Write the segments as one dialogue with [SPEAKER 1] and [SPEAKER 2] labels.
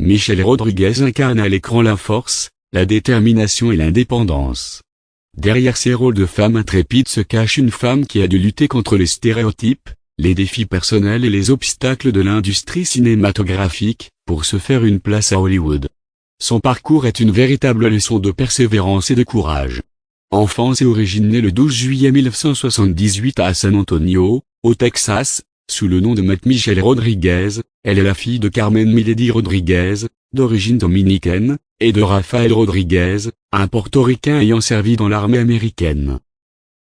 [SPEAKER 1] Michelle Rodriguez incarne à l'écran la force, la détermination et l'indépendance. Derrière ces rôles de femme intrépide se cache une femme qui a dû lutter contre les stéréotypes, les défis personnels et les obstacles de l'industrie cinématographique, pour se faire une place à Hollywood. Son parcours est une véritable leçon de persévérance et de courage. Enfance et origine née le 12 juillet 1978 à San Antonio, au Texas, sous le nom de Michelle Rodriguez, elle est la fille de Carmen Milady Rodriguez, d'origine dominicaine, et de Rafael Rodriguez, un portoricain ayant servi dans l'armée américaine.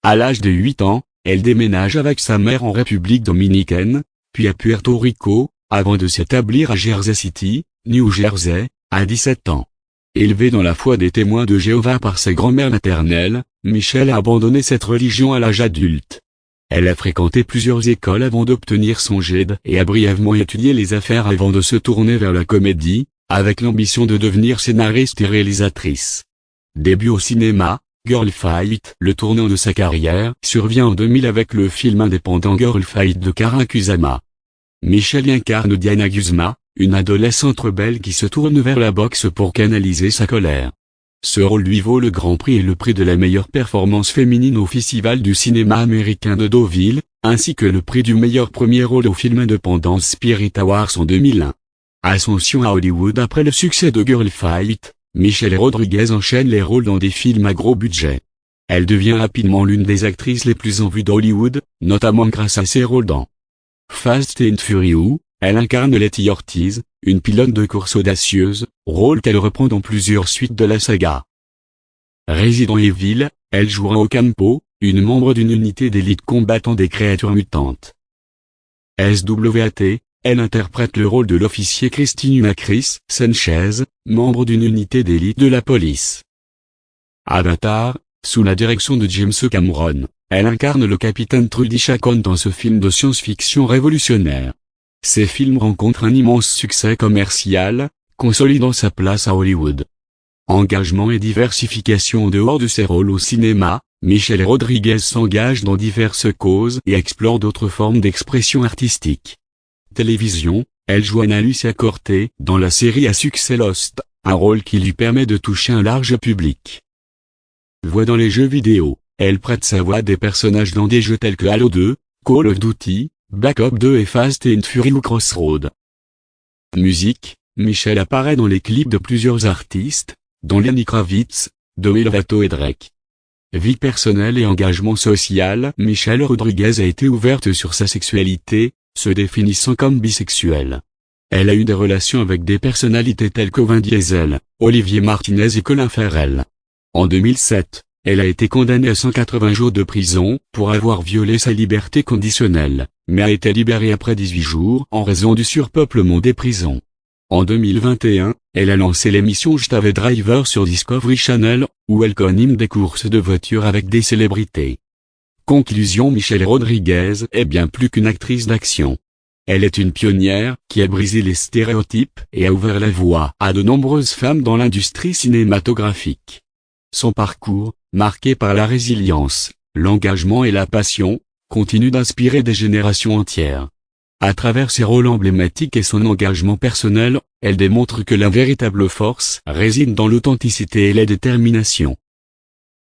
[SPEAKER 1] À l'âge de 8 ans, elle déménage avec sa mère en République dominicaine, puis à Puerto Rico, avant de s'établir à Jersey City, New Jersey, à 17 ans. Élevée dans la foi des témoins de Jéhovah par sa grand-mère maternelle, Michelle a abandonné cette religion à l'âge adulte. Elle a fréquenté plusieurs écoles avant d'obtenir son GED et a brièvement étudié les affaires avant de se tourner vers la comédie, avec l'ambition de devenir scénariste et réalisatrice. Début au cinéma, Girl Fight, le tournant de sa carrière, survient en 2000 avec le film indépendant Girl Fight de Karin Kusama. Michelle incarne Diana Guzma, une adolescente rebelle qui se tourne vers la boxe pour canaliser sa colère. Ce rôle lui vaut le Grand Prix et le prix de la meilleure performance féminine au Festival du cinéma américain de Deauville, ainsi que le prix du meilleur premier rôle au film indépendant Spirit Awards en 2001. Ascension à Hollywood. Après le succès de Girl Fight, Michelle Rodriguez enchaîne les rôles dans des films à gros budget. Elle devient rapidement l'une des actrices les plus en vue d'Hollywood, notamment grâce à ses rôles dans Fast and Furious. Elle incarne Letty Ortiz, une pilote de course audacieuse, rôle qu'elle reprend dans plusieurs suites de la saga. Resident Evil, elle joue en Ocampo, une membre d'une unité d'élite combattant des créatures mutantes. SWAT, elle interprète le rôle de l'officier Christina Chris Sanchez, membre d'une unité d'élite de la police. Avatar, sous la direction de James Cameron, elle incarne le capitaine Trudy Chacon dans ce film de science-fiction révolutionnaire. Ces films rencontrent un immense succès commercial, consolidant sa place à Hollywood. Engagement et diversification. En dehors de ses rôles au cinéma, Michelle Rodriguez s'engage dans diverses causes et explore d'autres formes d'expression artistique. Télévision, elle joue Ana Lucia Corte dans la série à succès Lost, un rôle qui lui permet de toucher un large public. Voix dans les jeux vidéo, elle prête sa voix à des personnages dans des jeux tels que Halo 2, Call of Duty, Black Ops 2 et Fast and Furious Crossroad. Musique, Michelle apparaît dans les clips de plusieurs artistes, dont Lenny Kravitz, Demi Lovato et Drake. Vie personnelle et engagement social. Michelle Rodriguez a été ouverte sur sa sexualité, se définissant comme bisexuelle. Elle a eu des relations avec des personnalités telles que Vin Diesel, Olivier Martinez et Colin Farrell. En 2007, elle a été condamnée à 180 jours de prison pour avoir violé sa liberté conditionnelle, mais a été libérée après 18 jours en raison du surpeuplement des prisons. En 2021, elle a lancé l'émission Je t'avais Driver sur Discovery Channel, où elle co-anime des courses de voitures avec des célébrités. Conclusion. Michelle Rodriguez est bien plus qu'une actrice d'action. Elle est une pionnière qui a brisé les stéréotypes et a ouvert la voie à de nombreuses femmes dans l'industrie cinématographique. Son parcours, marqué par la résilience, l'engagement et la passion, continue d'inspirer des générations entières. À travers ses rôles emblématiques et son engagement personnel, elle démontre que la véritable force réside dans l'authenticité et la détermination.